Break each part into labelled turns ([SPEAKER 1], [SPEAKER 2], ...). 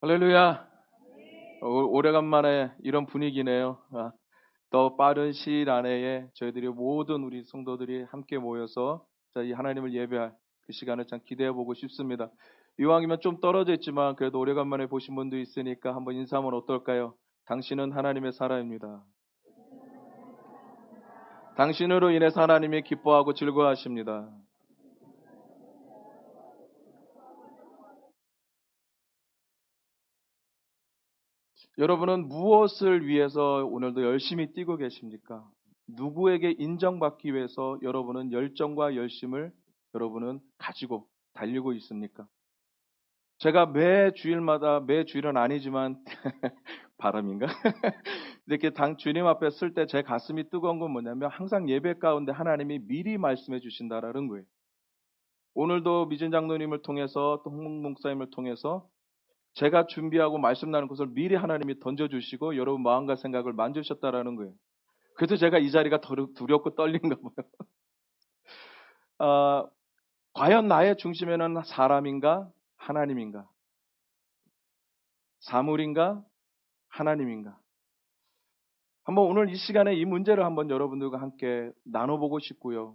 [SPEAKER 1] 할렐루야. 오래간만에 이런 분위기네요. 더 빠른 시일 안에 저희들이 모든 우리 성도들이 함께 모여서 이 하나님을 예배할 그 시간을 참 기대해 보고 싶습니다. 이왕이면 좀 떨어져 있지만 그래도 오래간만에 보신 분도 있으니까 한번 인사하면 어떨까요? 당신은 하나님의 사람입니다. 당신으로 인해서 하나님이 기뻐하고 즐거워하십니다. 여러분은 무엇을 위해서 오늘도 열심히 뛰고 계십니까? 누구에게 인정받기 위해서 여러분은 열정과 열심을 여러분은 가지고 달리고 있습니까? 제가 매 주일마다, 매 주일은 아니지만 바람인가? 이렇게 주님 앞에 쓸 때 제 가슴이 뜨거운 건 뭐냐면 항상 예배 가운데 하나님이 미리 말씀해 주신다라는 거예요. 오늘도 미진 장로님을 통해서 또 홍목 목사님을 통해서 제가 준비하고 말씀 나눈 것을 미리 하나님이 던져주시고 여러분 마음과 생각을 만드셨다라는 거예요. 그래서 제가 이 자리가 두렵고 떨리는가 봐요. 과연 나의 중심에는 사람인가? 하나님인가? 사물인가? 하나님인가? 한번 오늘 이 시간에 이 문제를 한번 여러분들과 함께 나눠보고 싶고요.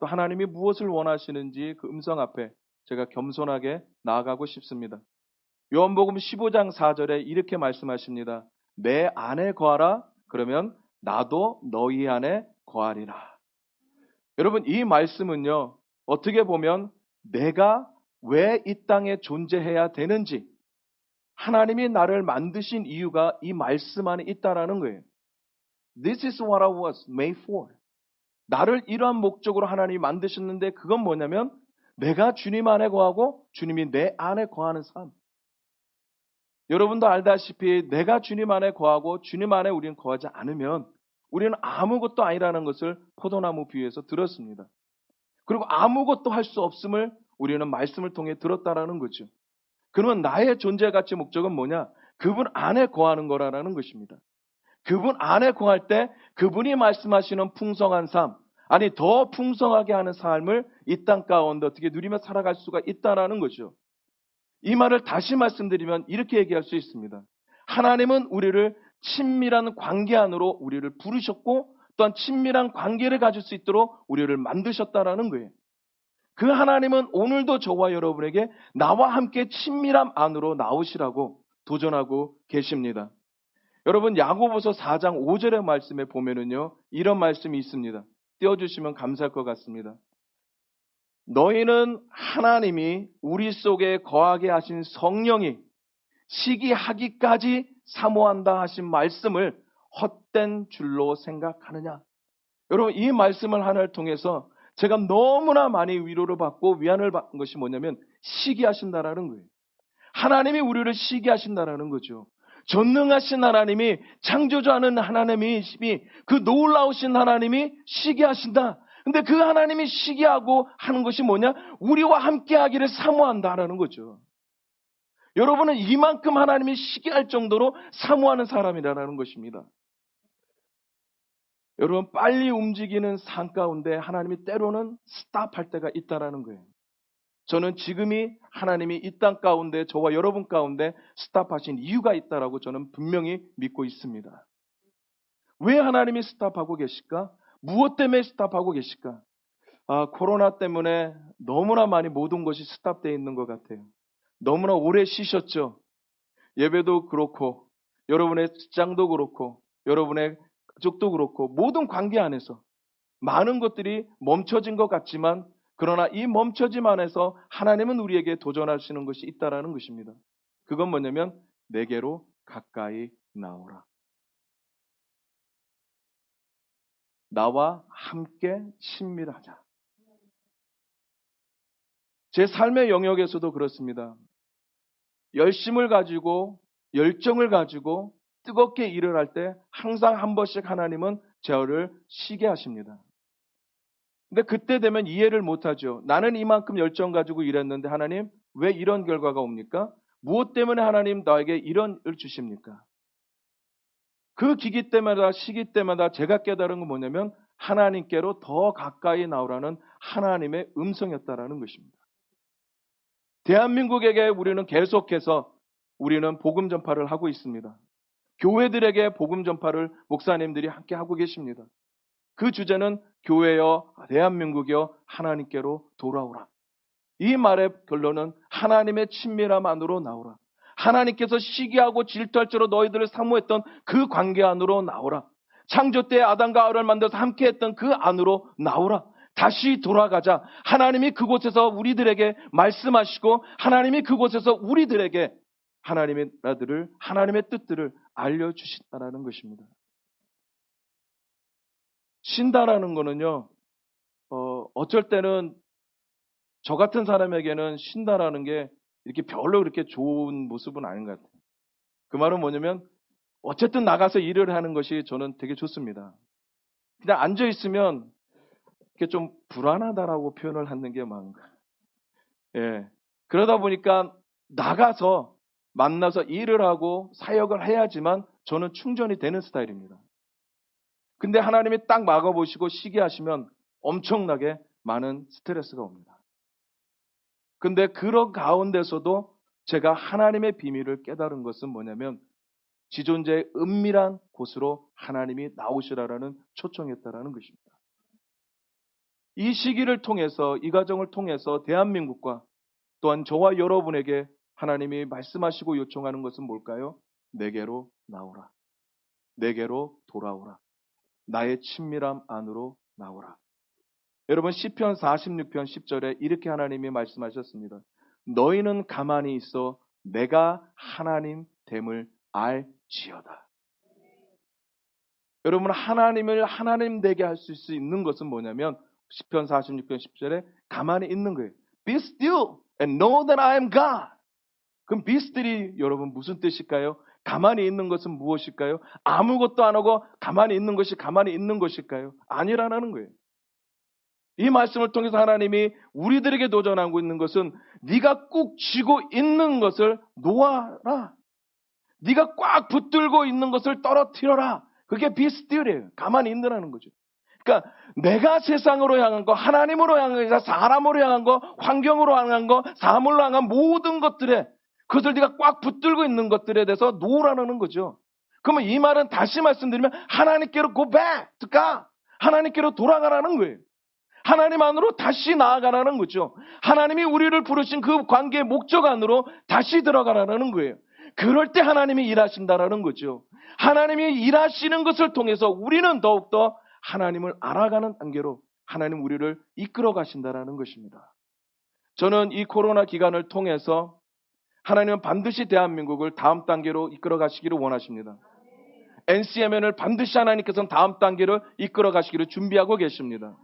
[SPEAKER 1] 또 하나님이 무엇을 원하시는지 그 음성 앞에 제가 겸손하게 나아가고 싶습니다. 요한복음 15장 4절에 이렇게 말씀하십니다. 내 안에 거하라. 그러면 나도 너희 안에 거하리라. 여러분 이 말씀은요. 어떻게 보면 내가 왜 이 땅에 존재해야 되는지 하나님이 나를 만드신 이유가 이 말씀 안에 있다라는 거예요. This is what I was made for. 나를 이러한 목적으로 하나님이 만드셨는데 그건 뭐냐면 내가 주님 안에 거하고 주님이 내 안에 거하는 삶. 여러분도 알다시피 내가 주님 안에 거하고 주님 안에 우리는 거하지 않으면 우리는 아무것도 아니라는 것을 포도나무 비유에서 들었습니다. 그리고 아무것도 할 수 없음을 우리는 말씀을 통해 들었다라는 거죠. 그러면 나의 존재 가치 목적은 뭐냐? 그분 안에 거하는 거라는 것입니다. 그분 안에 거할 때 그분이 말씀하시는 풍성한 삶, 아니 더 풍성하게 하는 삶을 이 땅 가운데 어떻게 누리며 살아갈 수가 있다라는 거죠. 이 말을 다시 말씀드리면 이렇게 얘기할 수 있습니다. 하나님은 우리를 친밀한 관계 안으로 우리를 부르셨고 또한 친밀한 관계를 가질 수 있도록 우리를 만드셨다라는 거예요. 그 하나님은 오늘도 저와 여러분에게 나와 함께 친밀함 안으로 나오시라고 도전하고 계십니다. 여러분 야고보서 4장 5절의 말씀에 보면은요 이런 말씀이 있습니다. 띄워주시면 감사할 것 같습니다. 너희는 하나님이 우리 속에 거하게 하신 성령이 시기하기까지 사모한다 하신 말씀을 헛된 줄로 생각하느냐. 여러분 이 말씀을 하나를 통해서 제가 너무나 많이 위로를 받고 위안을 받은 것이 뭐냐면 시기하신다라는 거예요. 하나님이 우리를 시기하신다라는 거죠. 전능하신 하나님이 창조주하는 하나님이 그 놀라우신 하나님이 시기하신다. 근데 그 하나님이 시기하고 하는 것이 뭐냐? 우리와 함께 하기를 사모한다라는 거죠. 여러분은 이만큼 하나님이 시기할 정도로 사모하는 사람이라는 것입니다. 여러분 빨리 움직이는 산 가운데 하나님이 때로는 스탑할 때가 있다라는 거예요. 저는 지금이 하나님이 이 땅 가운데 저와 여러분 가운데 스탑하신 이유가 있다라고 저는 분명히 믿고 있습니다. 왜 하나님이 스탑하고 계실까? 무엇 때문에 스탑하고 계실까? 코로나 때문에 너무나 많이 모든 것이 스탑되어 있는 것 같아요. 너무나 오래 쉬셨죠. 예배도 그렇고 여러분의 직장도 그렇고 여러분의 가족도 그렇고 모든 관계 안에서 많은 것들이 멈춰진 것 같지만 그러나 이 멈춰짐 안에서 하나님은 우리에게 도전하시는 것이 있다라는 것입니다. 그건 뭐냐면 내게로 가까이 나오라. 나와 함께 친밀하자. 제 삶의 영역에서도 그렇습니다. 열심을 가지고 열정을 가지고 뜨겁게 일을 할 때 항상 한 번씩 하나님은 저를 쉬게 하십니다. 근데 그때 되면 이해를 못하죠. 나는 이만큼 열정 가지고 일했는데 하나님 왜 이런 결과가 옵니까? 무엇 때문에 하나님 나에게 이런 을 주십니까? 그 기기 때마다 시기 때마다 제가 깨달은 건 뭐냐면 하나님께로 더 가까이 나오라는 하나님의 음성이었다라는 것입니다. 대한민국에게 우리는 계속해서 우리는 복음 전파를 하고 있습니다. 교회들에게 복음 전파를 목사님들이 함께 하고 계십니다. 그 주제는 교회여 대한민국여 하나님께로 돌아오라. 이 말의 결론은 하나님의 친밀함 안으로 나오라. 하나님께서 시기하고 질투할 대로 너희들을 사모했던 그 관계 안으로 나오라. 창조 때 아담과 하와를 만들어서 함께 했던 그 안으로 나오라. 다시 돌아가자. 하나님이 그곳에서 우리들에게 말씀하시고 하나님이 그곳에서 우리들에게 하나님의 나라들을 하나님의 뜻들을 알려주신다라는 것입니다. 신다라는 거는요. 어쩔 때는 저 같은 사람에게는 쉰다라는 게 이렇게 별로 그렇게 좋은 모습은 아닌 것 같아요. 그 말은 뭐냐면 어쨌든 나가서 일을 하는 것이 저는 되게 좋습니다. 그냥 앉아 있으면 이렇게 좀 불안하다라고 표현을 하는 게 많은 거예요. 예. 그러다 보니까 나가서 만나서 일을 하고 사역을 해야지만 저는 충전이 되는 스타일입니다. 근데 하나님이 딱 막아보시고 쉬게 하시면 엄청나게 많은 스트레스가 옵니다. 근데 그런 가운데서도 제가 하나님의 비밀을 깨달은 것은 뭐냐면 지존재의 은밀한 곳으로 하나님이 나오시라라는 초청했다라는 것입니다. 이 시기를 통해서 이 과정을 통해서 대한민국과 또한 저와 여러분에게 하나님이 말씀하시고 요청하는 것은 뭘까요? 내게로 나오라. 내게로 돌아오라. 나의 친밀함 안으로 나오라. 여러분 시편 46편 10절에 이렇게 하나님이 말씀하셨습니다. 너희는 가만히 있어 내가 하나님 됨을 알지어다. 여러분 하나님을 하나님 되게 할 수 있는 것은 뭐냐면 시편 46편 10절에 가만히 있는 거예요. Be still and know that I am God. 그럼 be still이 여러분 무슨 뜻일까요? 가만히 있는 것은 무엇일까요? 아무것도 안 하고 가만히 있는 것이 가만히 있는 것일까요? 아니라는 거예요. 이 말씀을 통해서 하나님이 우리들에게 도전하고 있는 것은 네가 꾹 쥐고 있는 것을 놓아라. 네가 꽉 붙들고 있는 것을 떨어뜨려라. 그게 be still이에요. 가만히 있느라는 거죠. 그러니까 내가 세상으로 향한 거, 하나님으로 향한 거, 아니라 사람으로 향한 거, 환경으로 향한 거, 사물로 향한 모든 것들에 그것을 네가 꽉 붙들고 있는 것들에 대해서 놓으라는 거죠. 그러면 이 말은 다시 말씀드리면 하나님께로 go back to God. 하나님께로 돌아가라는 거예요. 하나님 안으로 다시 나아가라는 거죠. 하나님이 우리를 부르신 그 관계의 목적 안으로 다시 들어가라는 거예요. 그럴 때 하나님이 일하신다라는 거죠. 하나님이 일하시는 것을 통해서 우리는 더욱더 하나님을 알아가는 단계로 하나님 우리를 이끌어 가신다라는 것입니다. 저는 이 코로나 기간을 통해서 하나님은 반드시 대한민국을 다음 단계로 이끌어 가시기를 원하십니다. NCMN을 반드시 하나님께서는 다음 단계를 이끌어 가시기를 준비하고 계십니다.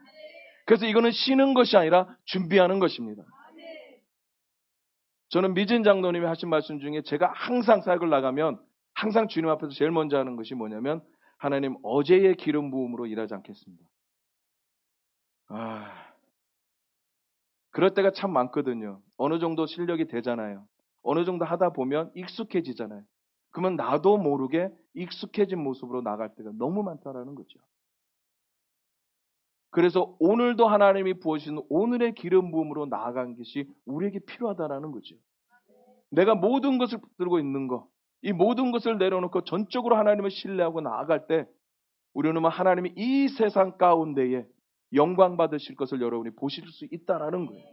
[SPEAKER 1] 그래서 이거는 쉬는 것이 아니라 준비하는 것입니다. 저는 미진 장로님이 하신 말씀 중에 제가 항상 사역을 나가면 항상 주님 앞에서 제일 먼저 하는 것이 뭐냐면 하나님 어제의 기름 부음으로 일하지 않겠습니다. 그럴 때가 참 많거든요. 어느 정도 실력이 되잖아요. 어느 정도 하다 보면 익숙해지잖아요. 그러면 나도 모르게 익숙해진 모습으로 나갈 때가 너무 많다라는 거죠. 그래서 오늘도 하나님이 부어주신 오늘의 기름 부음으로 나아간 것이 우리에게 필요하다라는 거죠. 내가 모든 것을 붙들고 있는 거, 이 모든 것을 내려놓고 전적으로 하나님을 신뢰하고 나아갈 때 우리는 하나님이 이 세상 가운데에 영광 받으실 것을 여러분이 보실 수 있다라는 거예요.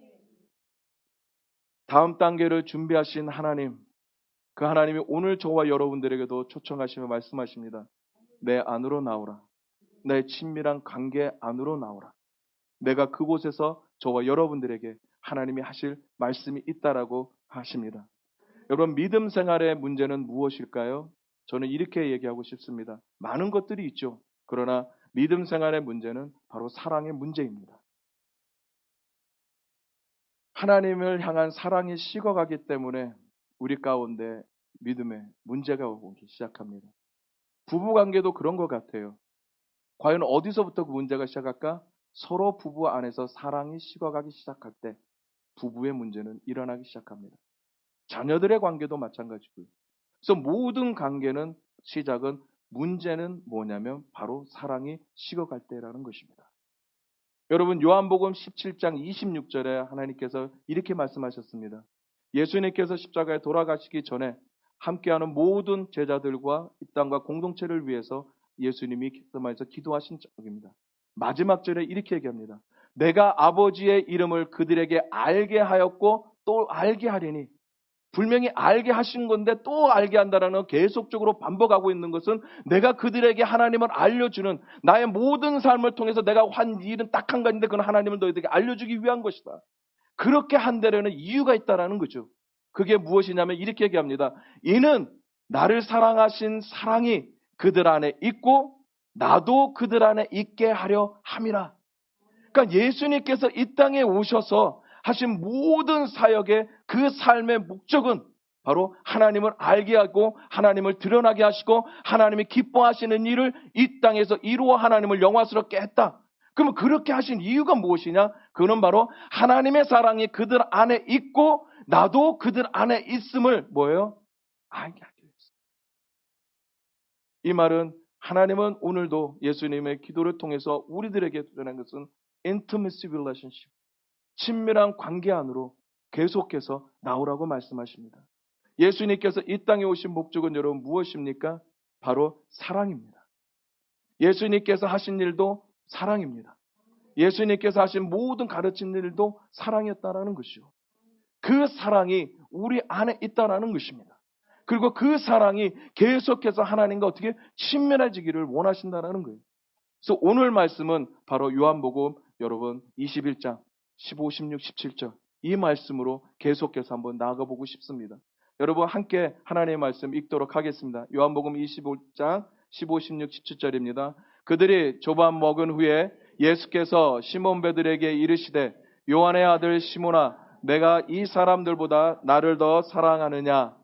[SPEAKER 1] 다음 단계를 준비하신 하나님, 그 하나님이 오늘 저와 여러분들에게도 초청하시며 말씀하십니다. 내 안으로 나오라. 내 친밀한 관계 안으로 나오라. 내가 그곳에서 저와 여러분들에게 하나님이 하실 말씀이 있다라고 하십니다. 여러분 믿음 생활의 문제는 무엇일까요? 저는 이렇게 얘기하고 싶습니다. 많은 것들이 있죠. 그러나 믿음 생활의 문제는 바로 사랑의 문제입니다. 하나님을 향한 사랑이 식어가기 때문에 우리 가운데 믿음에 문제가 오기 시작합니다. 부부관계도 그런 것 같아요. 과연 어디서부터 그 문제가 시작할까? 서로 부부 안에서 사랑이 식어가기 시작할 때 부부의 문제는 일어나기 시작합니다. 자녀들의 관계도 마찬가지고요. 그래서 모든 관계는 시작은 문제는 뭐냐면 바로 사랑이 식어갈 때라는 것입니다. 여러분 요한복음 17장 26절에 하나님께서 이렇게 말씀하셨습니다. 예수님께서 십자가에 돌아가시기 전에 함께하는 모든 제자들과 이 땅과 공동체를 위해서 예수님이 겟세마네에서 기도하신 적입니다. 마지막 절에 이렇게 얘기합니다. 내가 아버지의 이름을 그들에게 알게 하였고 또 알게 하리니, 분명히 알게 하신 건데 또 알게 한다라는 계속적으로 반복하고 있는 것은 내가 그들에게 하나님을 알려주는, 나의 모든 삶을 통해서 내가 한 일은 딱 한 가지인데 그건 하나님을 너희들에게 알려주기 위한 것이다. 그렇게 한다려는 이유가 있다라는 거죠. 그게 무엇이냐면 이렇게 얘기합니다. 이는 나를 사랑하신 사랑이 그들 안에 있고 나도 그들 안에 있게 하려 함이라. 그러니까 예수님께서 이 땅에 오셔서 하신 모든 사역의 그 삶의 목적은 바로 하나님을 알게 하고 하나님을 드러나게 하시고 하나님이 기뻐하시는 일을 이 땅에서 이루어 하나님을 영화스럽게 했다. 그러면 그렇게 하신 이유가 무엇이냐? 그는 바로 하나님의 사랑이 그들 안에 있고 나도 그들 안에 있음을 뭐예요? 알게 하기 위해서. 이 말은 하나님은 오늘도 예수님의 기도를 통해서 우리들에게 주는 것은 intimacy relationship, 친밀한 관계 안으로 계속해서 나오라고 말씀하십니다. 예수님께서 이 땅에 오신 목적은 여러분 무엇입니까? 바로 사랑입니다. 예수님께서 하신 일도 사랑입니다. 예수님께서 하신 모든 가르친 일도 사랑이었다라는 것이요. 그 사랑이 우리 안에 있다라는 것입니다. 그리고 그 사랑이 계속해서 하나님과 어떻게 친밀해지기를 원하신다라는 거예요. 그래서 오늘 말씀은 바로 요한복음 여러분 21장 15, 16, 17절 이 말씀으로 계속해서 한번 나아가보고 싶습니다. 여러분 함께 하나님의 말씀 읽도록 하겠습니다. 요한복음 25장 15, 16, 17절입니다. 그들이 조반 먹은 후에 예수께서 시몬 베드로에게 이르시되 요한의 아들 시몬아 내가 이 사람들보다 나를 더 사랑하느냐?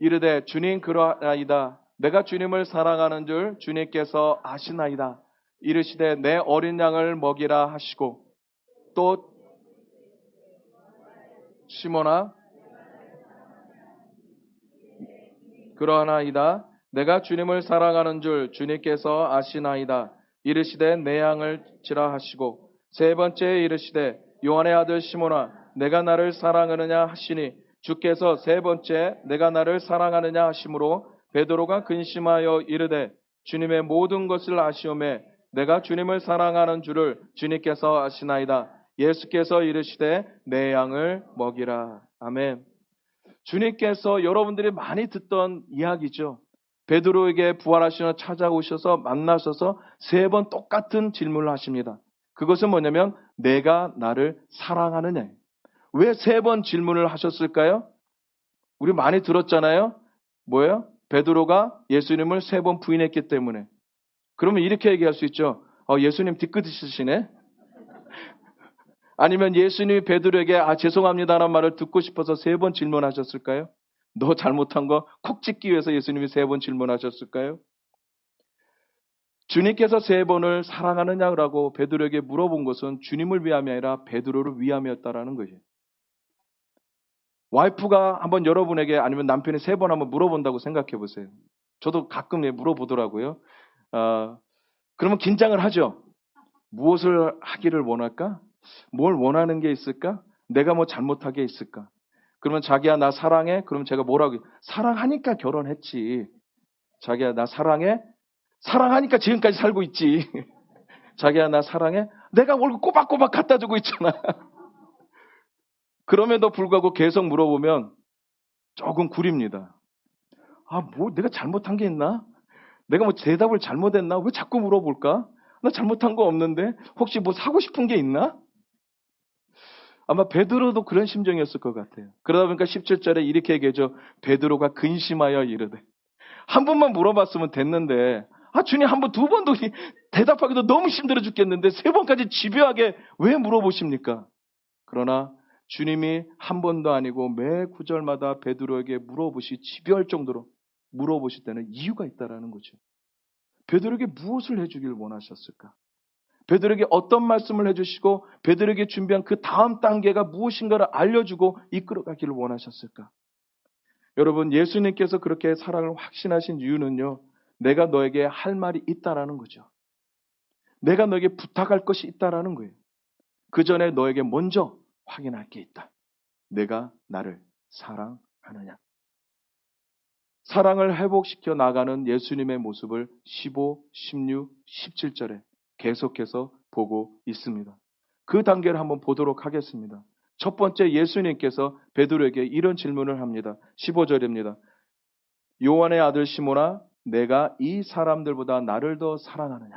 [SPEAKER 1] 이르되 주님 그러하나이다. 내가 주님을 사랑하는 줄 주님께서 아시나이다. 이르시되 내 어린 양을 먹이라 하시고 또 시몬아 그러하나이다. 내가 주님을 사랑하는 줄 주님께서 아시나이다. 이르시되 내 양을 치라 하시고 세 번째에 이르시되 요한의 아들 시몬아 내가 나를 사랑하느냐 하시니 주께서 세 번째 내가 나를 사랑하느냐 하심으로 베드로가 근심하여 이르되 주님의 모든 것을 아시오매 내가 주님을 사랑하는 줄을 주님께서 아시나이다. 예수께서 이르시되 내 양을 먹이라. 아멘. 주님께서 여러분들이 많이 듣던 이야기죠. 베드로에게 부활하시며 찾아오셔서 만나셔서 세 번 똑같은 질문을 하십니다. 그것은 뭐냐면 내가 나를 사랑하느냐. 왜 세 번 질문을 하셨을까요? 우리 많이 들었잖아요. 뭐예요? 베드로가 예수님을 세 번 부인했기 때문에. 그러면 이렇게 얘기할 수 있죠. 예수님 뒤끝 있으시네. 아니면 예수님이 베드로에게 죄송합니다라는 말을 듣고 싶어서 세 번 질문하셨을까요? 너 잘못한 거 콕 찍기 위해서 예수님이 세 번 질문하셨을까요? 주님께서 세 번을 사랑하느냐라고 베드로에게 물어본 것은 주님을 위함이 아니라 베드로를 위함이었다라는 거예요. 와이프가 한번 여러분에게 아니면 남편이 세 번 한번 물어본다고 생각해 보세요. 저도 가끔 물어보더라고요. 그러면 긴장을 하죠. 무엇을 하기를 원할까? 뭘 원하는 게 있을까? 내가 뭐 잘못한 게 있을까? 그러면 자기야 나 사랑해? 그러면 제가 뭐라고? 사랑하니까 결혼했지. 자기야 나 사랑해? 사랑하니까 지금까지 살고 있지. 자기야 나 사랑해? 내가 월급 꼬박꼬박 갖다 주고 있잖아. 그럼에도 불구하고 계속 물어보면 조금 구립니다. 뭐 내가 잘못한 게 있나? 내가 뭐 대답을 잘못했나? 왜 자꾸 물어볼까? 나 잘못한 거 없는데? 혹시 뭐 사고 싶은 게 있나? 아마 베드로도 그런 심정이었을 것 같아요. 그러다 보니까 17절에 이렇게 얘기하죠. 베드로가 근심하여 이르되. 한 번만 물어봤으면 됐는데 주님 한 번, 두 번도 대답하기도 너무 힘들어 죽겠는데 세 번까지 집요하게 왜 물어보십니까? 그러나 주님이 한 번도 아니고 매 구절마다 베드로에게 물어보시 집요할 정도로 물어보실 때는 이유가 있다라는 거죠. 베드로에게 무엇을 해주길 원하셨을까? 베드로에게 어떤 말씀을 해주시고 베드로에게 준비한 그 다음 단계가 무엇인가를 알려주고 이끌어가기를 원하셨을까? 여러분 예수님께서 그렇게 사랑을 확신하신 이유는요. 내가 너에게 할 말이 있다라는 거죠. 내가 너에게 부탁할 것이 있다라는 거예요. 그 전에 너에게 먼저 확인할 게 있다. 내가 나를 사랑하느냐. 사랑을 회복시켜 나가는 예수님의 모습을 15, 16, 17절에 계속해서 보고 있습니다. 그 단계를 한번 보도록 하겠습니다. 첫 번째, 예수님께서 베드로에게 이런 질문을 합니다. 15절입니다. 요한의 아들 시몬아, 내가 이 사람들보다 나를 더 사랑하느냐?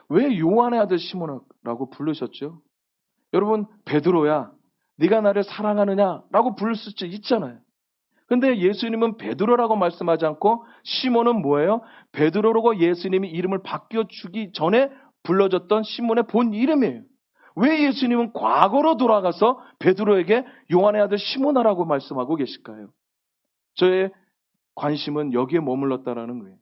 [SPEAKER 1] 왜 요한의 아들 시몬이라고 부르셨죠? 여러분, 베드로야, 네가 나를 사랑하느냐라고 부를 수 있잖아요. 근데 예수님은 베드로라고 말씀하지 않고 시몬은 뭐예요? 베드로라고 예수님이 이름을 바뀌어주기 전에 불러줬던 시몬의 본 이름이에요. 왜 예수님은 과거로 돌아가서 베드로에게 요한의 아들 시몬아라고 말씀하고 계실까요? 저의 관심은 여기에 머물렀다라는 거예요.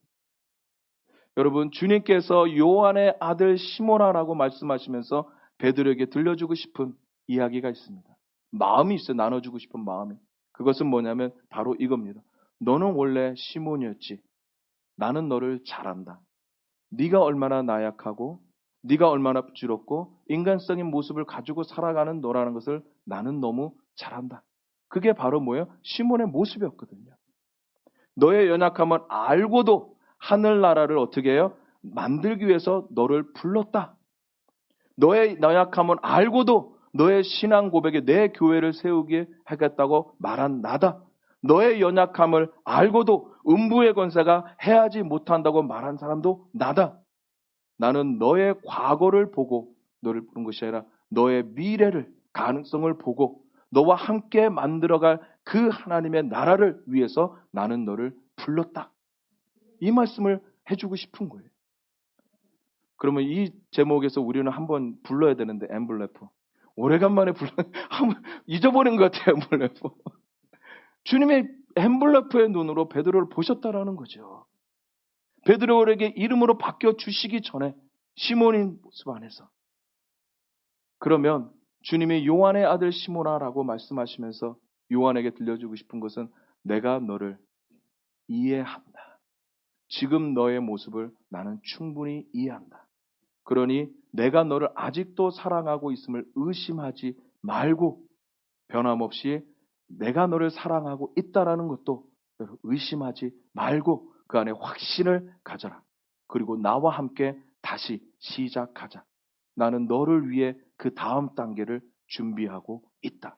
[SPEAKER 1] 여러분, 주님께서 요한의 아들 시몬아라고 말씀하시면서 베드로에게 들려주고 싶은 이야기가 있습니다. 마음이 있어요. 나눠주고 싶은 마음이. 그것은 뭐냐면 바로 이겁니다. 너는 원래 시몬이었지. 나는 너를 잘 안다. 네가 얼마나 나약하고 네가 얼마나 부끄럽고 인간적인 모습을 가지고 살아가는 너라는 것을 나는 너무 잘 안다. 그게 바로 뭐예요? 시몬의 모습이었거든요. 너의 연약함을 알고도 하늘나라를 어떻게 해요? 만들기 위해서 너를 불렀다. 너의 연약함을 알고도 너의 신앙 고백에 내 교회를 세우게 하겠다고 말한 나다. 너의 연약함을 알고도 음부의 권세가 해하지 못한다고 말한 사람도 나다. 나는 너의 과거를 보고 너를 부른 것이 아니라 너의 미래를, 가능성을 보고 너와 함께 만들어갈 그 하나님의 나라를 위해서 나는 너를 불렀다. 이 말씀을 해주고 싶은 거예요. 그러면 이 제목에서 우리는 한번 불러야 되는데, 엠블레프. 오래간만에 한번 잊어버린 것 같아요, 엠블레프. 주님의 엠블레프의 눈으로 베드로를 보셨다라는 거죠. 베드로에게 이름으로 바뀌어 주시기 전에 시몬인 모습 안에서. 그러면 주님이 요한의 아들 시몬아라고 말씀하시면서 요한에게 들려주고 싶은 것은 내가 너를 이해한다. 지금 너의 모습을 나는 충분히 이해한다. 그러니 내가 너를 아직도 사랑하고 있음을 의심하지 말고 변함없이 내가 너를 사랑하고 있다라는 것도 의심하지 말고 그 안에 확신을 가져라. 그리고 나와 함께 다시 시작하자. 나는 너를 위해 그 다음 단계를 준비하고 있다.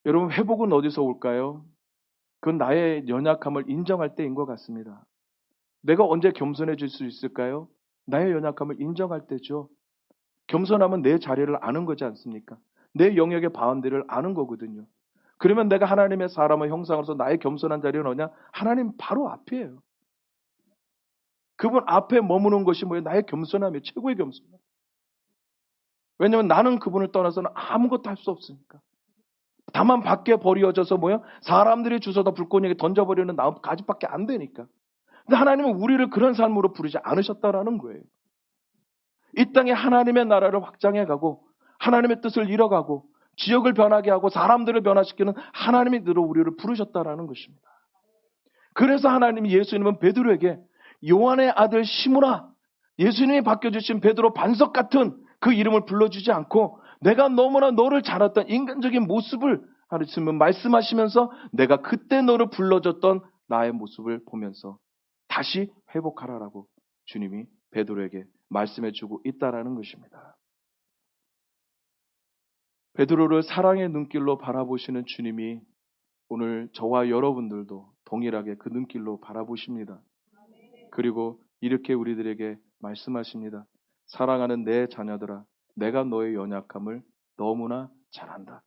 [SPEAKER 1] 여러분, 회복은 어디서 올까요? 그건 나의 연약함을 인정할 때인 것 같습니다. 내가 언제 겸손해질 수 있을까요? 나의 연약함을 인정할 때죠. 겸손하면 내 자리를 아는 거지 않습니까? 내 영역의 바운드를 아는 거거든요. 그러면 내가 하나님의 사람의 형상으로서 나의 겸손한 자리는 어디냐? 하나님 바로 앞이에요. 그분 앞에 머무는 것이 뭐예요? 나의 겸손함이에요. 최고의 겸손함. 왜냐하면 나는 그분을 떠나서는 아무것도 할 수 없으니까. 다만 밖에 버려져서 뭐예요? 사람들이 주워다 불꽃에게 던져버리는 나무 가지밖에 안 되니까. 근데 하나님은 우리를 그런 삶으로 부르지 않으셨다라는 거예요. 이 땅에 하나님의 나라를 확장해가고 하나님의 뜻을 이뤄가고 지역을 변하게 하고 사람들을 변화시키는 하나님이 들어 우리를 부르셨다라는 것입니다. 그래서 하나님이 예수님은 베드로에게 요한의 아들 시몬아, 예수님이 바뀌어주신 베드로 반석 같은 그 이름을 불러주지 않고 내가 너무나 너를 잘 알았던 인간적인 모습을 하나님은 말씀하시면서 내가 그때 너를 불러줬던 나의 모습을 보면서 다시 회복하라라고 주님이 베드로에게 말씀해주고 있다라는 것입니다. 베드로를 사랑의 눈길로 바라보시는 주님이 오늘 저와 여러분들도 동일하게 그 눈길로 바라보십니다. 그리고 이렇게 우리들에게 말씀하십니다. 사랑하는 내 자녀들아, 내가 너의 연약함을 너무나 잘 안다.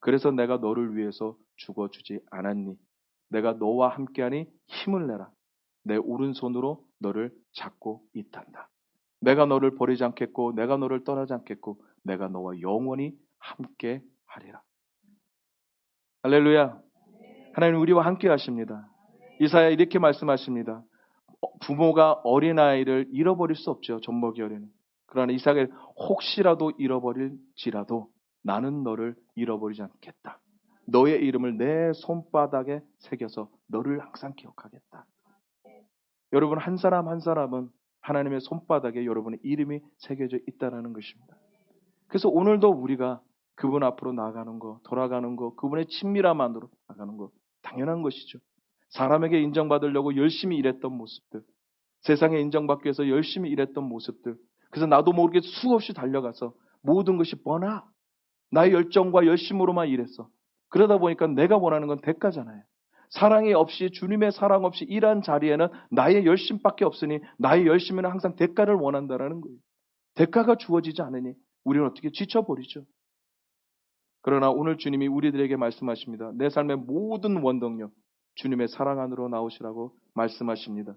[SPEAKER 1] 그래서 내가 너를 위해서 죽어주지 않았니? 내가 너와 함께하니 힘을 내라. 내 오른손으로 너를 잡고 있단다. 내가 너를 버리지 않겠고 내가 너를 떠나지 않겠고 내가 너와 영원히 함께 하리라. 할렐루야. 하나님 우리와 함께 하십니다. 이사야 이렇게 말씀하십니다. 부모가 어린아이를 잃어버릴 수 없죠. 젖먹이 어린이. 그러나 이사야가 혹시라도 잃어버릴지라도 나는 너를 잃어버리지 않겠다. 너의 이름을 내 손바닥에 새겨서 너를 항상 기억하겠다. 여러분 한 사람 한 사람은 하나님의 손바닥에 여러분의 이름이 새겨져 있다는 것입니다. 그래서 오늘도 우리가 그분 앞으로 나아가는 거, 돌아가는 거, 그분의 친밀함 안으로 나가는 거 당연한 것이죠. 사람에게 인정받으려고 열심히 일했던 모습들, 세상에 인정받기 위해서 열심히 일했던 모습들, 그래서 나도 모르게 수없이 달려가서 모든 것이 뻔하 나의 열정과 열심으로만 일했어. 그러다 보니까 내가 원하는 건 대가잖아요. 사랑이 없이, 주님의 사랑 없이 일한 자리에는 나의 열심밖에 없으니 나의 열심에는 항상 대가를 원한다라는 거예요. 대가가 주어지지 않으니 우리는 어떻게 지쳐버리죠. 그러나 오늘 주님이 우리들에게 말씀하십니다. 내 삶의 모든 원동력, 주님의 사랑 안으로 나오시라고 말씀하십니다.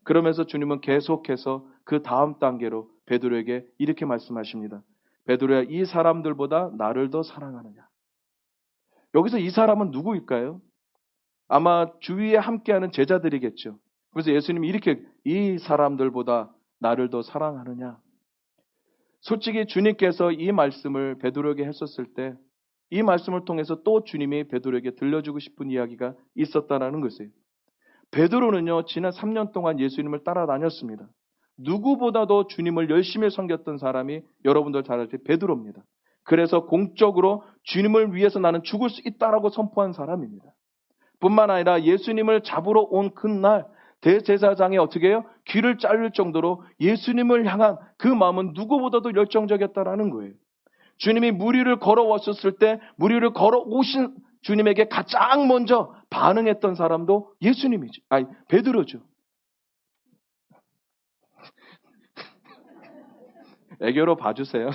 [SPEAKER 1] 그러면서 주님은 계속해서 그 다음 단계로 베드로에게 이렇게 말씀하십니다. 베드로야, 이 사람들보다 나를 더 사랑하느냐? 여기서 이 사람은 누구일까요? 아마 주위에 함께하는 제자들이겠죠. 그래서 예수님이 이렇게 이 사람들보다 나를 더 사랑하느냐? 솔직히 주님께서 이 말씀을 베드로에게 했었을 때 이 말씀을 통해서 또 주님이 베드로에게 들려주고 싶은 이야기가 있었다라는 것이에요. 베드로는요, 지난 3년 동안 예수님을 따라다녔습니다. 누구보다도 주님을 열심히 섬겼던 사람이 여러분들 잘 알듯이 베드로입니다. 그래서 공적으로 주님을 위해서 나는 죽을 수 있다라고 선포한 사람입니다. 뿐만 아니라 예수님을 잡으러 온 그날 대제사장이 어떻게 해요? 귀를 자를 정도로 예수님을 향한 그 마음은 누구보다도 열정적이었다라는 거예요. 주님이 무리를 걸어왔었을 때 무리를 걸어오신 주님에게 가장 먼저 반응했던 사람도 예수님이죠. 아니, 베드로죠. 애교로 봐주세요.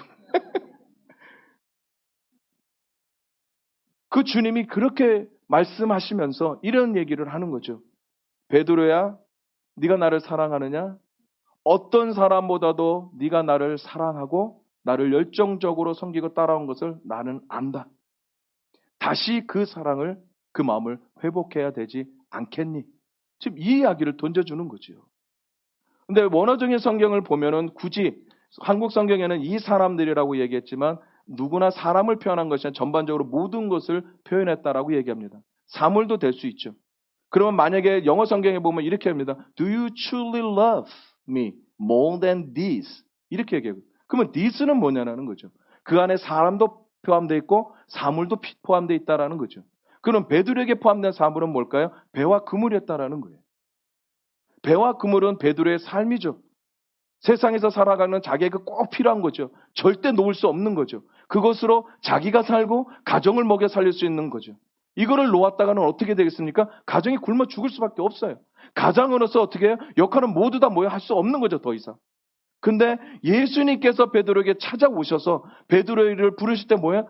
[SPEAKER 1] 그 주님이 그렇게 말씀하시면서 이런 얘기를 하는 거죠. 베드로야, 네가 나를 사랑하느냐? 어떤 사람보다도 네가 나를 사랑하고 나를 열정적으로 섬기고 따라온 것을 나는 안다. 다시 그 사랑을, 그 마음을 회복해야 되지 않겠니? 지금 이 이야기를 던져주는 거죠. 근데 원어적인 성경을 보면은 굳이 한국 성경에는 이 사람들이라고 얘기했지만 누구나 사람을 표현한 것이 아니라 전반적으로 모든 것을 표현했다라고 얘기합니다. 사물도 될 수 있죠. 그러면 만약에 영어 성경에 보면 이렇게 합니다. Do you truly love me more than this? 이렇게 얘기해요. 그러면 this는 뭐냐는 거죠. 그 안에 사람도 포함되어 있고 사물도 포함되어 있다라는 거죠. 그럼 베드로에게 포함된 사물은 뭘까요? 배와 그물이었다라는 거예요. 배와 그물은 베드로의 삶이죠. 세상에서 살아가는 자기에게 꼭 필요한 거죠. 절대 놓을 수 없는 거죠. 그것으로 자기가 살고 가정을 먹여 살릴 수 있는 거죠. 이거를 놓았다가는 어떻게 되겠습니까? 가정이 굶어 죽을 수밖에 없어요. 가장으로서 어떻게 해요? 역할은 모두 다 모여 할 수 없는 거죠, 더 이상. 근데 예수님께서 베드로에게 찾아오셔서 베드로를 부르실 때 뭐야?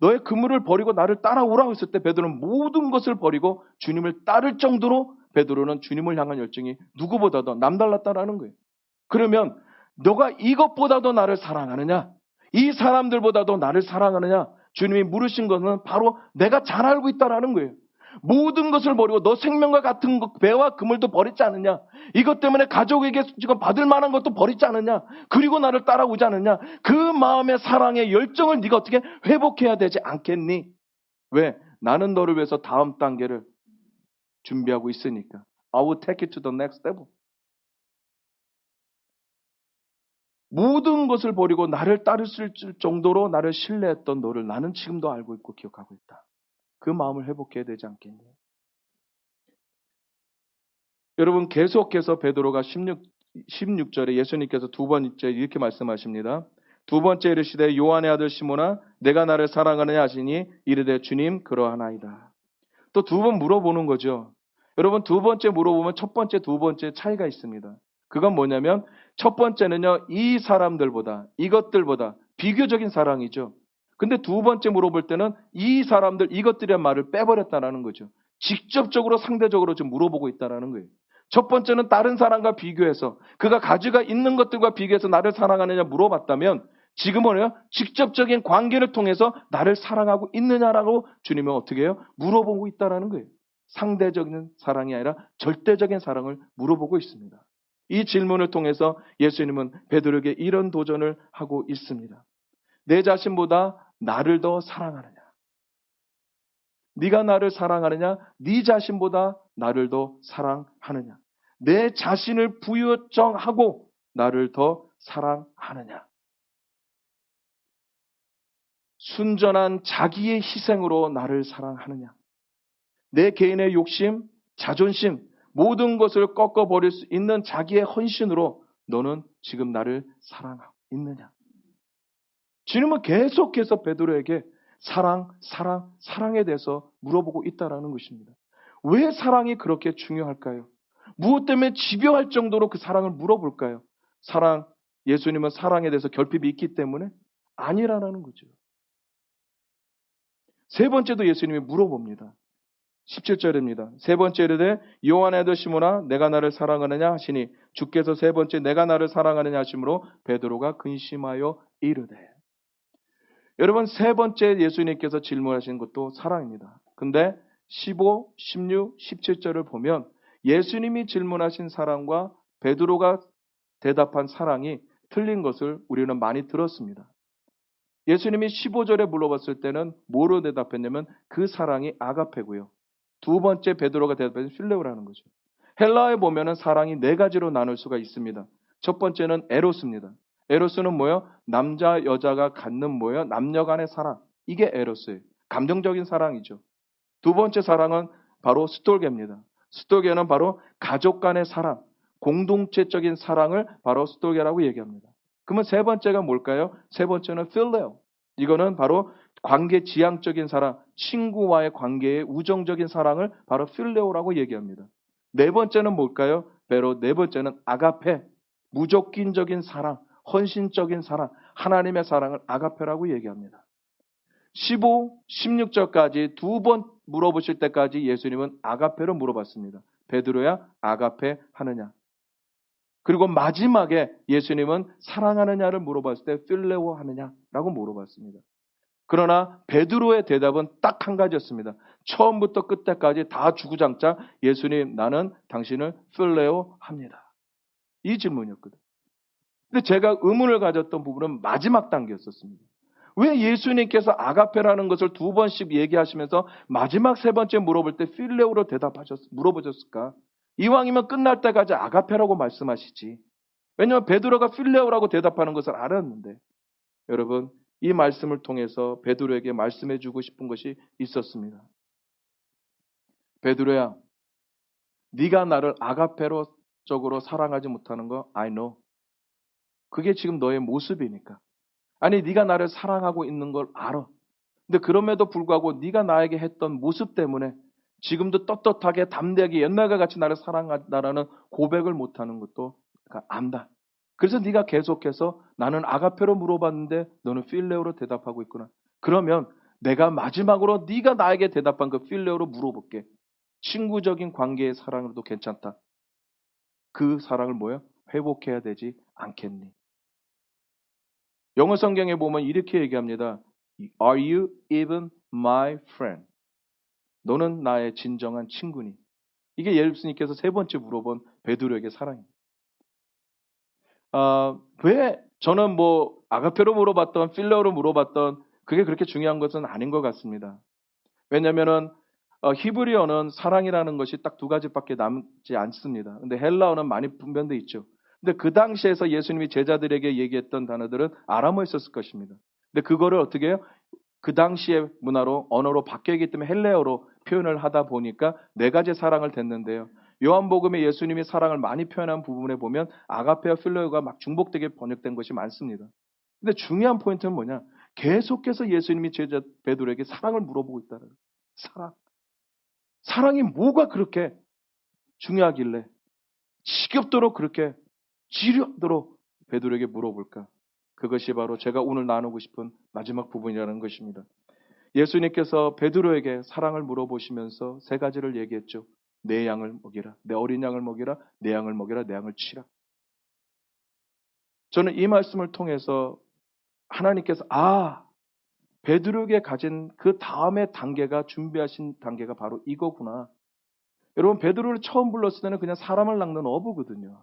[SPEAKER 1] 너의 그물을 버리고 나를 따라오라고 했을 때 베드로는 모든 것을 버리고 주님을 따를 정도로 베드로는 주님을 향한 열정이 누구보다도 남달랐다라는 거예요. 그러면 너가 이것보다도 나를 사랑하느냐? 이 사람들보다도 나를 사랑하느냐? 주님이 물으신 것은 바로 내가 잘 알고 있다라는 거예요. 모든 것을 버리고 너 생명과 같은 것, 배와 그물도 버리지 않느냐? 이것 때문에 가족에게 지금 받을 만한 것도 버리지 않느냐? 그리고 나를 따라오지 않느냐? 그 마음의 사랑의 열정을 네가 어떻게 회복해야 되지 않겠니? 왜? 나는 너를 위해서 다음 단계를 준비하고 있으니까. I will take it to the next level. 모든 것을 버리고 나를 따를 정도로 나를 신뢰했던 너를 나는 지금도 알고 있고 기억하고 있다. 그 마음을 회복해야 되지 않겠니? 여러분 계속해서 베드로가 16절에 예수님께서 두 번째 이렇게 말씀하십니다. 두 번째 이르시되 요한의 아들 시몬아 내가 나를 사랑하느냐 하시니 이르되 주님 그러하나이다. 또 두 번 물어보는 거죠. 여러분 두 번째 물어보면 첫 번째 두 번째 차이가 있습니다. 그건 뭐냐면 첫 번째는요 이 사람들보다 이것들보다 비교적인 사랑이죠. 근데 두 번째 물어볼 때는 이 사람들 이것들이란 말을 빼버렸다라는 거죠. 직접적으로 상대적으로 좀 물어보고 있다라는 거예요. 첫 번째는 다른 사람과 비교해서 그가 가지고 있는 것들과 비교해서 나를 사랑하느냐 물어봤다면 지금은요 직접적인 관계를 통해서 나를 사랑하고 있느냐라고 주님은 어떻게 해요? 물어보고 있다라는 거예요. 상대적인 사랑이 아니라 절대적인 사랑을 물어보고 있습니다. 이 질문을 통해서 예수님은 베드로에게 이런 도전을 하고 있습니다. 내 자신보다 나를 더 사랑하느냐? 네가 나를 사랑하느냐? 네 자신보다 나를 더 사랑하느냐? 내 자신을 부여정하고 나를 더 사랑하느냐? 순전한 자기의 희생으로 나를 사랑하느냐? 내 개인의 욕심, 자존심, 모든 것을 꺾어버릴 수 있는 자기의 헌신으로 너는 지금 나를 사랑하고 있느냐? 주님은 계속해서 베드로에게 사랑에 대해서 물어보고 있다라는 것입니다. 왜 사랑이 그렇게 중요할까요? 무엇 때문에 집요할 정도로 그 사랑을 물어볼까요? 예수님은 사랑에 대해서 결핍이 있기 때문에 아니라는 거죠. 세 번째도 예수님이 물어봅니다. 17절입니다. 세 번째 이르되 요한의 아들 시몬아 내가 나를 사랑하느냐 하시니 주께서 세 번째 내가 나를 사랑하느냐 하심으로 베드로가 근심하여 이르되. 여러분 세 번째 예수님께서 질문하신 것도 사랑입니다. 근데 15, 16, 17절을 보면 예수님이 질문하신 사랑과 베드로가 대답한 사랑이 틀린 것을 우리는 많이 들었습니다. 예수님이 15절에 물어봤을 때는 뭐로 대답했냐면 그 사랑이 아가페고요. 두 번째 베드로가 대답한 필레오라는 거죠. 헬라어에 보면은 사랑이 네 가지로 나눌 수가 있습니다. 첫 번째는 에로스입니다. 에로스는 뭐예요? 남자 여자가 갖는 뭐예요? 남녀 간의 사랑. 이게 에로스예요. 감정적인 사랑이죠. 두 번째 사랑은 바로 스톨게입니다. 스톨게는 바로 가족 간의 사랑, 공동체적인 사랑을 바로 스톨게라고 얘기합니다. 그러면 세 번째가 뭘까요? 세 번째는 필레오. 이거는 바로 관계 지향적인 사랑, 친구와의 관계의 우정적인 사랑을 바로 필레오라고 얘기합니다. 네 번째는 뭘까요? 바로 네 번째는 아가페, 무조건적인 사랑, 헌신적인 사랑, 하나님의 사랑을 아가페라고 얘기합니다. 15, 16절까지 두 번 물어보실 때까지 예수님은 아가페로 물어봤습니다. 베드로야 아가페 하느냐? 그리고 마지막에 예수님은 사랑하느냐를 물어봤을 때 필레오 하느냐라고 물어봤습니다. 그러나 베드로의 대답은 딱 한 가지였습니다. 처음부터 끝까지 다 주구장창 예수님 나는 당신을 필레오 합니다. 이 질문이었거든요. 근데 제가 의문을 가졌던 부분은 마지막 단계였었습니다. 왜 예수님께서 아가페라는 것을 두 번씩 얘기하시면서 마지막 세 번째 물어볼 때 필레오로 물어보셨을까? 이왕이면 끝날 때까지 아가페라고 말씀하시지. 왜냐하면 베드로가 필레오라고 대답하는 것을 알았는데 여러분 이 말씀을 통해서 베드로에게 말씀해 주고 싶은 것이 있었습니다. 베드로야, 네가 나를 아가페로 적으로 사랑하지 못하는 거 I know. 그게 지금 너의 모습이니까. 아니 네가 나를 사랑하고 있는 걸 알아. 근데 그럼에도 불구하고 네가 나에게 했던 모습 때문에 지금도 떳떳하게 담대하게 옛날과 같이 나를 사랑한다라는 고백을 못하는 것도 안다. 그래서 네가 계속해서 나는 아가페로 물어봤는데 너는 필레오로 대답하고 있구나. 그러면 내가 마지막으로 네가 나에게 대답한 그 필레오로 물어볼게. 친구적인 관계의 사랑으로도 괜찮다. 그 사랑을 뭐야? 회복해야 되지 않겠니? 영어 성경에 보면 이렇게 얘기합니다. Are you even my friend? 너는 나의 진정한 친구니? 이게 예수님께서 세 번째 물어본 베드로에게 사랑입니다. 왜 저는 뭐 아가페로 물어봤던 필레오로 물어봤던 그게 그렇게 중요한 것은 아닌 것 같습니다. 왜냐하면은 히브리어는 사랑이라는 것이 딱 두 가지밖에 남지 않습니다. 근데 헬라어는 많이 분변돼 있죠. 근데 그 당시에서 예수님이 제자들에게 얘기했던 단어들은 아람어에 썼을 것입니다. 근데 그거를 어떻게 해요? 그 당시의 문화로 언어로 바뀌었기 때문에 헬레어로 표현을 하다 보니까 네 가지 사랑을 댔는데요. 요한복음에 예수님이 사랑을 많이 표현한 부분에 보면 아가페와 필레오가 막 중복되게 번역된 것이 많습니다. 근데 중요한 포인트는 뭐냐? 계속해서 예수님이 제자 베드로에게 사랑을 물어보고 있다는 거예요. 사랑. 사랑이 뭐가 그렇게 중요하길래 지겹도록 그렇게 지겹도록 베드로에게 물어볼까? 그것이 바로 제가 오늘 나누고 싶은 마지막 부분이라는 것입니다. 예수님께서 베드로에게 사랑을 물어보시면서 세 가지를 얘기했죠. 내 양을 먹이라, 내 어린 양을 먹이라, 내 양을 먹이라, 내 양을 치라. 저는 이 말씀을 통해서 하나님께서 베드로에게 가진 그 다음의 단계가 준비하신 단계가 바로 이거구나. 여러분 베드로를 처음 불렀을 때는 그냥 사람을 낚는 어부거든요.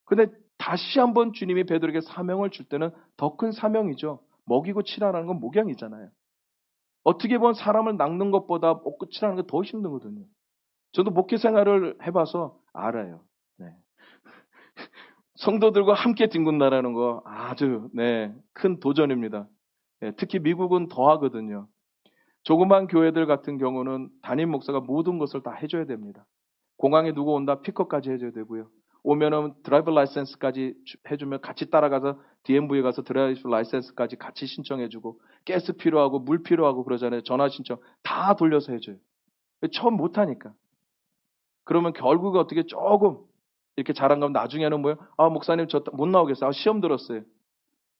[SPEAKER 1] 근데 다시 한번 주님이 베드로에게 사명을 줄 때는 더 큰 사명이죠. 먹이고 치라는 건 목양이잖아요. 어떻게 보면 사람을 낚는 것보다 먹고 치라는 게 더 힘들거든요. 저도 목회 생활을 해봐서 알아요. 네. 성도들과 함께 뒹군다라는 거 아주 큰 도전입니다. 특히 미국은 더 하거든요. 조그만 교회들 같은 경우는 담임 목사가 모든 것을 다 해줘야 됩니다. 공항에 누구 온다 픽업까지 해줘야 되고요. 오면은 드라이브 라이센스까지 해주면 같이 따라가서 DMV에 가서 드라이브 라이센스까지 같이 신청해주고 가스 필요하고 물 필요하고 그러잖아요. 전화 신청 다 돌려서 해줘요. 처음 못하니까. 그러면 결국 어떻게 조금 이렇게 잘한 거면 나중에는 뭐예요? 아 목사님 저 못 나오겠어요. 아, 시험 들었어요.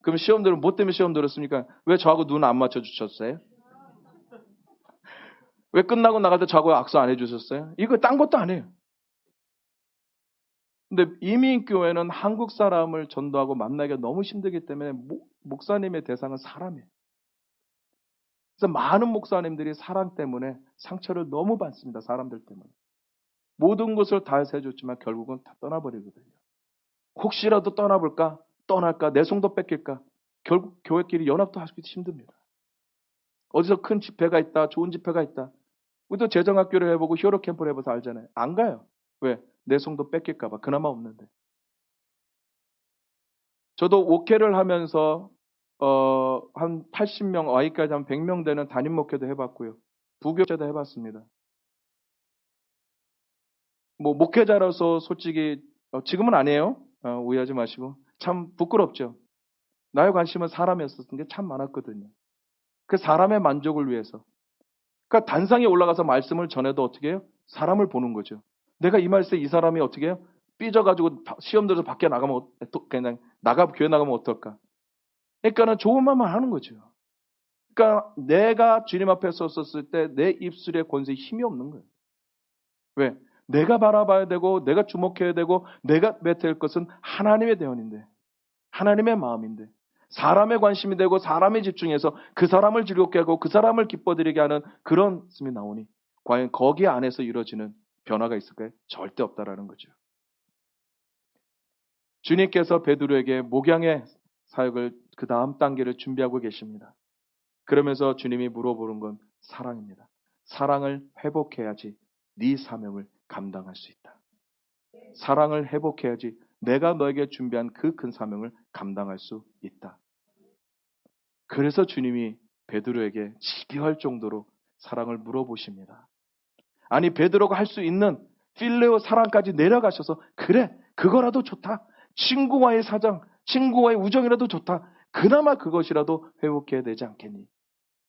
[SPEAKER 1] 그럼 시험 들으면 뭐 때문에 시험 들었습니까? 왜 저하고 눈 안 맞춰주셨어요? 왜 끝나고 나갈 때 저하고 악수 안 해주셨어요? 이거 딴 것도 안 해요. 근데 이민교회는 한국 사람을 전도하고 만나기가 너무 힘들기 때문에 목사님의 대상은 사람이에요. 그래서 많은 목사님들이 사랑 때문에 상처를 너무 받습니다. 사람들 때문에. 모든 것을 다 해서 해줬지만 결국은 다 떠나버리거든요. 혹시라도 떠나볼까? 떠날까? 내 성도 뺏길까? 결국 교회끼리 연합도 하기도 힘듭니다. 어디서 큰 집회가 있다. 좋은 집회가 있다. 우리도 재정학교를 해보고 히어로 캠프를 해봐서 알잖아요. 안 가요. 왜? 내 성도 뺏길까 봐. 그나마 없는데. 저도 옥회를 하면서 한 80명, 아이까지 한 100명 되는 담임 목회도 해봤고요. 부교제도 해봤습니다. 뭐 목회자로서 솔직히 지금은 아니에요. 오해하지 마시고 참 부끄럽죠. 나의 관심은 사람이었었던 게 참 많았거든요. 그 사람의 만족을 위해서. 그러니까 단상에 올라가서 말씀을 전해도 어떻게 해요? 사람을 보는 거죠. 내가 이 말씀에 이 사람이 어떻게 해요? 삐져가지고 시험 들어서 밖에 나가면 그냥 교회 나가면 어떨까? 그러니까는 좋은 말만 하는 거죠. 그러니까 내가 주님 앞에 섰었을 때 내 입술의 권세에 힘이 없는 거예요. 왜? 내가 바라봐야 되고 내가 주목해야 되고 내가 맺을 것은 하나님의 대언인데 하나님의 마음인데 사람의 관심이 되고 사람에 집중해서 그 사람을 즐겁게 하고 그 사람을 기뻐드리게 하는 그런 말씀이 나오니 과연 거기 안에서 이루어지는 변화가 있을까요? 절대 없다라는 거죠. 주님께서 베드로에게 목양의 사역을 그 다음 단계를 준비하고 계십니다. 그러면서 주님이 물어보는 건 사랑입니다. 사랑을 회복해야지 네 사명을 감당할 수 있다. 사랑을 회복해야지 내가 너에게 준비한 그 큰 사명을 감당할 수 있다. 그래서 주님이 베드로에게 집요할 정도로 사랑을 물어보십니다. 아니 베드로가 할 수 있는 필레오 사랑까지 내려가셔서 그래 그거라도 좋다. 친구와의 사정, 친구와의 우정이라도 좋다. 그나마 그것이라도 회복해야 되지 않겠니?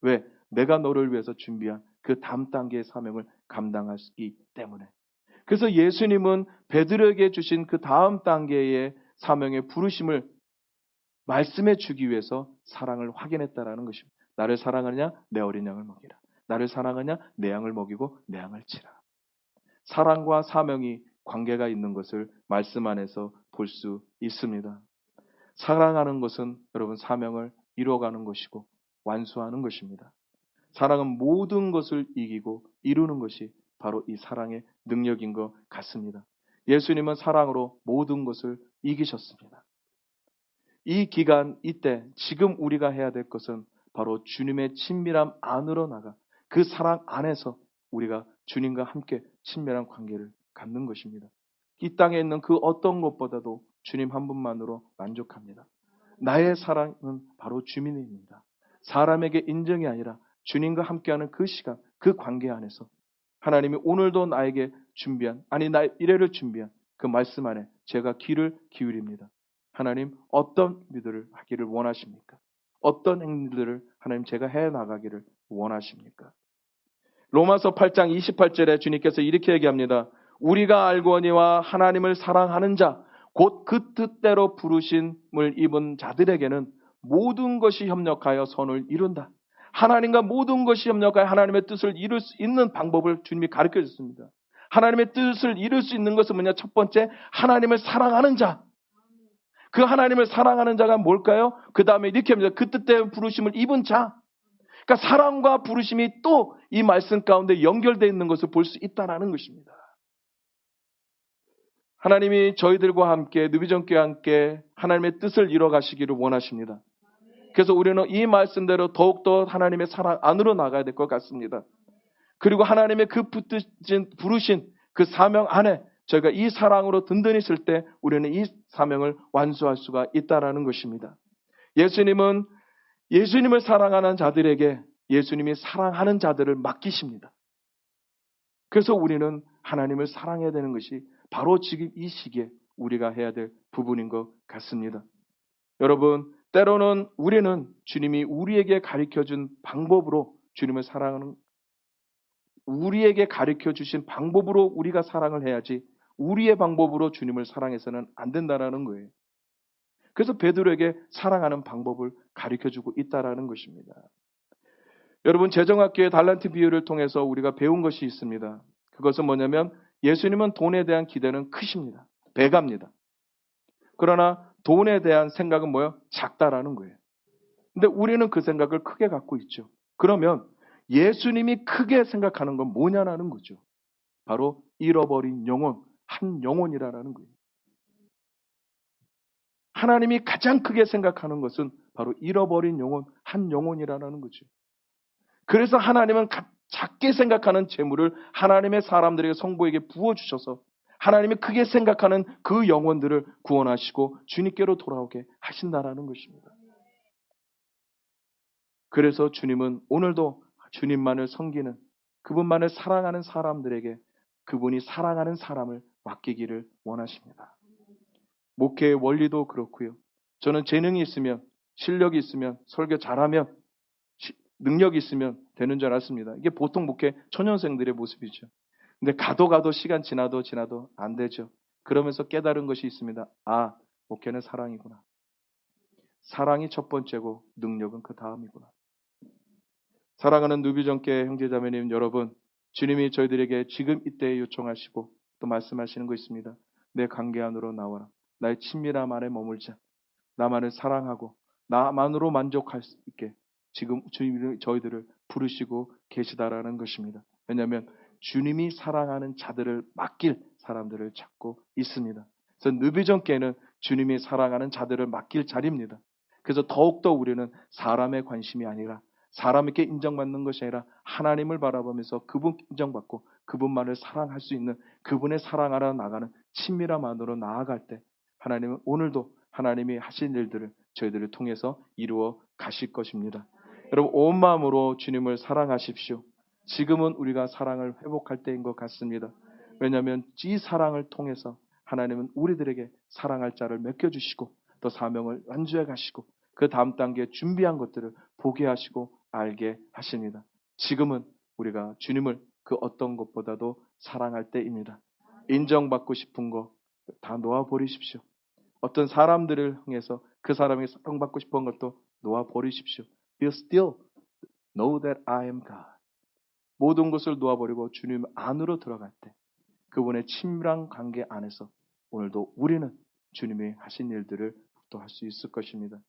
[SPEAKER 1] 왜? 내가 너를 위해서 준비한 그 다음 단계의 사명을 감당하기 때문에. 그래서 예수님은 베드로에게 주신 그 다음 단계의 사명의 부르심을 말씀해 주기 위해서 사랑을 확인했다라는 것입니다. 나를 사랑하느냐? 내 어린 양을 먹이라. 나를 사랑하냐? 내 양을 먹이고 내 양을 치라. 사랑과 사명이 관계가 있는 것을 말씀 안에서 볼 수 있습니다. 사랑하는 것은 여러분 사명을 이루어가는 것이고 완수하는 것입니다. 사랑은 모든 것을 이기고 이루는 것이 바로 이 사랑의 능력인 것 같습니다. 예수님은 사랑으로 모든 것을 이기셨습니다. 이 기간, 이때, 지금 우리가 해야 될 것은 바로 주님의 친밀함 안으로 나가 그 사랑 안에서 우리가 주님과 함께 친밀한 관계를 갖는 것입니다. 이 땅에 있는 그 어떤 것보다도 주님 한 분만으로 만족합니다. 나의 사랑은 바로 주님입니다. 사람에게 인정이 아니라 주님과 함께하는 그 시간, 그 관계 안에서 하나님이 오늘도 나에게 준비한, 아니 나의 미래를 준비한 그 말씀 안에 제가 귀를 기울입니다. 하나님 어떤 일들을 하기를 원하십니까? 어떤 행위들을 하나님 제가 해나가기를 원하십니까? 로마서 8장 28절에 주님께서 이렇게 얘기합니다. 우리가 알거니와 하나님을 사랑하는 자, 곧 그 뜻대로 부르심을 입은 자들에게는 모든 것이 협력하여 선을 이룬다. 하나님과 모든 것이 협력하여 하나님의 뜻을 이룰 수 있는 방법을 주님이 가르쳐 줬습니다. 하나님의 뜻을 이룰 수 있는 것은 뭐냐? 첫 번째, 하나님을 사랑하는 자. 그 하나님을 사랑하는 자가 뭘까요? 그 다음에 이렇게 합니다. 그 뜻대로 부르심을 입은 자. 그러니까 사랑과 부르심이 또 이 말씀 가운데 연결되어 있는 것을 볼 수 있다는 것입니다. 하나님이 저희들과 함께 누비전교회와 함께 하나님의 뜻을 이뤄 가시기를 원하십니다. 그래서 우리는 이 말씀대로 더욱더 하나님의 사랑 안으로 나가야 될 것 같습니다. 그리고 하나님의 그 부르신 그 사명 안에 저희가 이 사랑으로 든든히 있을 때 우리는 이 사명을 완수할 수가 있다는 것입니다. 예수님은 예수님을 사랑하는 자들에게 예수님이 사랑하는 자들을 맡기십니다. 그래서 우리는 하나님을 사랑해야 되는 것이 바로 지금 이 시기에 우리가 해야 될 부분인 것 같습니다. 여러분, 때로는 우리는 주님이 우리에게 가르쳐준 방법으로 주님을 사랑하는, 우리에게 가르쳐 주신 방법으로 우리가 사랑을 해야지 우리의 방법으로 주님을 사랑해서는 안 된다는 거예요. 그래서 베드로에게 사랑하는 방법을 가르쳐주고 있다는 것입니다. 여러분, 재정학교의 달란트 비유를 통해서 우리가 배운 것이 있습니다. 그것은 뭐냐면 예수님은 돈에 대한 기대는 크십니다. 배갑니다. 그러나 돈에 대한 생각은 뭐예요? 작다라는 거예요. 근데 우리는 그 생각을 크게 갖고 있죠. 그러면 예수님이 크게 생각하는 건 뭐냐라는 거죠. 바로 잃어버린 영혼, 한 영혼이라는 거예요. 하나님이 가장 크게 생각하는 것은 바로 잃어버린 영혼, 한 영혼이라는 거죠. 그래서 하나님은 작게 생각하는 재물을 하나님의 사람들에게 성도에게 부어주셔서 하나님이 크게 생각하는 그 영혼들을 구원하시고 주님께로 돌아오게 하신다라는 것입니다. 그래서 주님은 오늘도 주님만을 섬기는, 그분만을 사랑하는 사람들에게 그분이 사랑하는 사람을 맡기기를 원하십니다. 목회의 원리도 그렇고요. 저는 재능이 있으면, 실력이 있으면, 설교 잘하면, 능력이 있으면 되는 줄 알았습니다. 이게 보통 목회 초년생들의 모습이죠. 근데 가도 시간 지나도 안 되죠. 그러면서 깨달은 것이 있습니다. 아, 목회는 사랑이구나. 사랑이 첫 번째고 능력은 그 다음이구나. 사랑하는 누비정께 형제자매님 여러분, 주님이 저희들에게 지금 이때에 요청하시고 또 말씀하시는 거 있습니다. 내 관계 안으로 나와라. 나의 친밀함 안에 머물자. 나만을 사랑하고 나만으로 만족할 수 있게 지금 주님이 저희들을 부르시고 계시다라는 것입니다. 왜냐하면 주님이 사랑하는 자들을 맡길 사람들을 찾고 있습니다. 그래서 누비정께는 주님이 사랑하는 자들을 맡길 자리입니다. 그래서 더욱더 우리는 사람의 관심이 아니라 사람에게 인정받는 것이 아니라 하나님을 바라보면서 그분 인정받고 그분만을 사랑할 수 있는 그분의 사랑하러 나가는 친밀함 안으로 나아갈 때 하나님은 오늘도 하나님이 하신 일들을 저희들을 통해서 이루어 가실 것입니다. 여러분, 온 마음으로 주님을 사랑하십시오. 지금은 우리가 사랑을 회복할 때인 것 같습니다. 왜냐하면 이 사랑을 통해서 하나님은 우리들에게 사랑할 자를 맡겨주시고 또 사명을 완주해 가시고 그 다음 단계에 준비한 것들을 보게 하시고 알게 하십니다. 지금은 우리가 주님을 그 어떤 것보다도 사랑할 때입니다. 인정받고 싶은 거 다 놓아버리십시오. 어떤 사람들을 향해서 그 사람이 사랑받고 싶은 것도 놓아버리십시오. You still know that I am God. 모든 것을 놓아버리고 주님 안으로 들어갈 때 그분의 친밀한 관계 안에서 오늘도 우리는 주님이 하신 일들을 또 할 수 있을 것입니다.